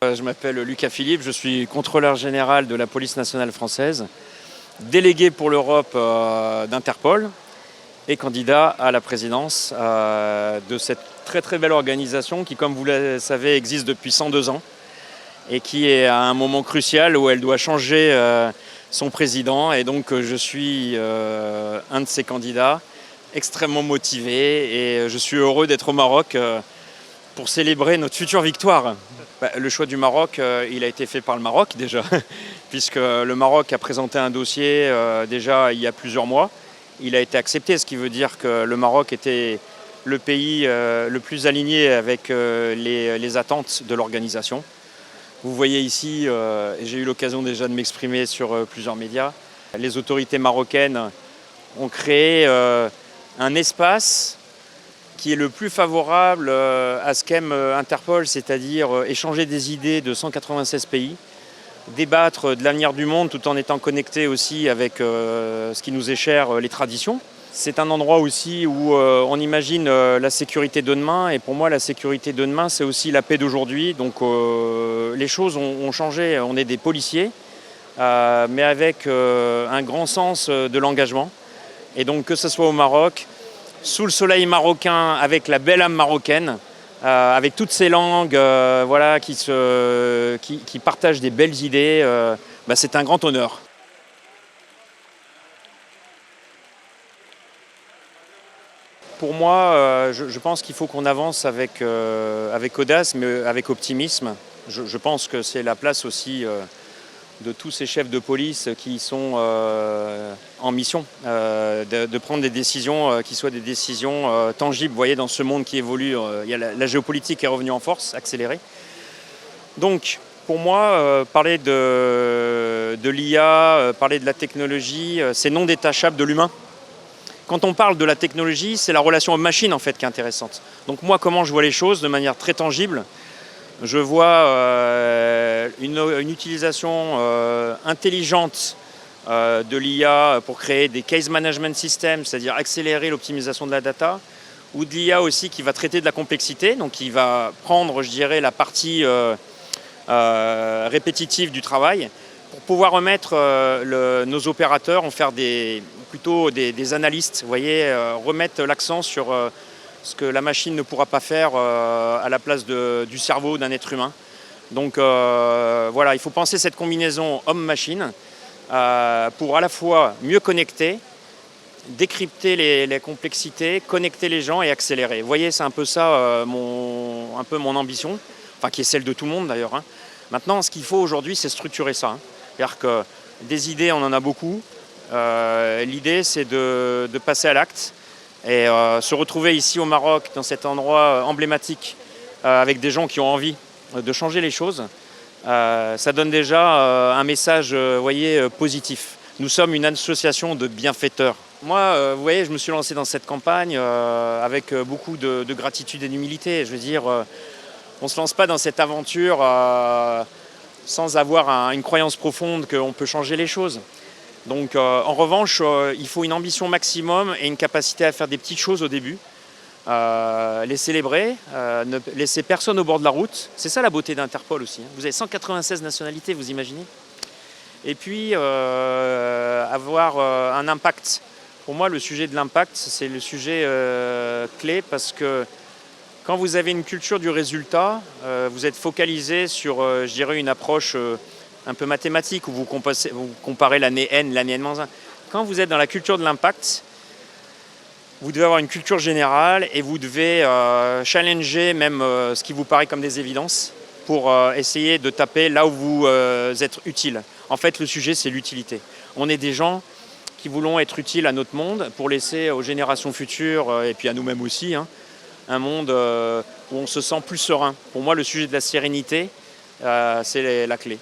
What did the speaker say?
Je m'appelle Lucas Philippe, je suis contrôleur général de la police nationale française, délégué pour l'Europe d'Interpol et candidat à la présidence de cette très très belle organisation qui, comme vous le savez, existe depuis 102 ans et qui est à un moment crucial où elle doit changer son président. Et donc je suis un de ces candidats extrêmement motivé et je suis heureux d'être au Maroc pour célébrer notre future victoire. Le choix du Maroc, il a été fait par le Maroc déjà, puisque le Maroc a présenté un dossier déjà il y a plusieurs mois. Il a été accepté, ce qui veut dire que le Maroc était le pays le plus aligné avec les attentes de l'organisation. Vous voyez ici, et j'ai eu l'occasion déjà de m'exprimer sur plusieurs médias, les autorités marocaines ont créé un espace qui est le plus favorable à ce qu'aime Interpol, c'est-à-dire échanger des idées de 196 pays, débattre de l'avenir du monde tout en étant connecté aussi avec ce qui nous est cher, les traditions. C'est un endroit aussi où on imagine la sécurité de demain, et pour moi la sécurité de demain c'est aussi la paix d'aujourd'hui. Donc les choses ont changé, on est des policiers, mais avec un grand sens de l'engagement. Et donc que ce soit au Maroc, sous le soleil marocain, avec la belle âme marocaine, avec toutes ces langues voilà, qui partagent des belles idées, c'est un grand honneur. Pour moi, je pense qu'il faut qu'on avance avec audace, mais avec optimisme. Je pense que c'est la place aussi de tous ces chefs de police qui sont en mission, de prendre des décisions qui soient des décisions tangibles. Vous voyez, dans ce monde qui évolue, il y a la géopolitique est revenue en force, accélérée. Donc, pour moi, parler de l'IA, parler de la technologie, c'est non détachable de l'humain. Quand on parle de la technologie, c'est la relation homme-machine en fait qui est intéressante. Donc moi, comment je vois les choses de manière très tangible, je vois une utilisation intelligente de l'IA pour créer des case management systems, c'est-à-dire accélérer l'optimisation de la data, ou de l'IA aussi qui va traiter de la complexité, donc qui va prendre, je dirais, la partie répétitive du travail, pour pouvoir remettre nos opérateurs, en faire plutôt des analystes, vous voyez, remettre l'accent sur ce que la machine ne pourra pas faire à la place du cerveau d'un être humain. Donc voilà, il faut penser cette combinaison homme-machine pour à la fois mieux connecter, décrypter les complexités, connecter les gens et accélérer. Vous voyez, c'est un peu ça un peu mon ambition, enfin qui est celle de tout le monde d'ailleurs. Hein. Maintenant, ce qu'il faut aujourd'hui, c'est structurer ça. Hein. C'est-à-dire que des idées, on en a beaucoup. L'idée, c'est de passer à l'acte et se retrouver ici au Maroc, dans cet endroit emblématique, avec des gens qui ont envie de changer les choses. Ça donne déjà un message, voyez, positif. Nous sommes une association de bienfaiteurs. Moi, vous voyez, je me suis lancé dans cette campagne avec beaucoup de gratitude et d'humilité. Je veux dire, on ne se lance pas dans cette aventure sans avoir une croyance profonde qu'on peut changer les choses. Donc en revanche, il faut une ambition maximum et une capacité à faire des petites choses au début, les célébrer, ne laisser personne au bord de la route. C'est ça la beauté d'Interpol aussi. Hein. Vous avez 196 nationalités, vous imaginez? Et puis avoir un impact. Pour moi, le sujet de l'impact, c'est le sujet clé parce que quand vous avez une culture du résultat, vous êtes focalisé sur, je dirais, une approche un peu mathématique où vous comparez l'année N, l'année N-1. Quand vous êtes dans la culture de l'impact, vous devez avoir une culture générale et vous devez challenger même ce qui vous paraît comme des évidences pour essayer de taper là où vous êtes utile. En fait, le sujet, c'est l'utilité. On est des gens qui voulons être utiles à notre monde pour laisser aux générations futures et puis à nous-mêmes aussi, hein, un monde où on se sent plus serein. Pour moi, le sujet de la sérénité, c'est la clé.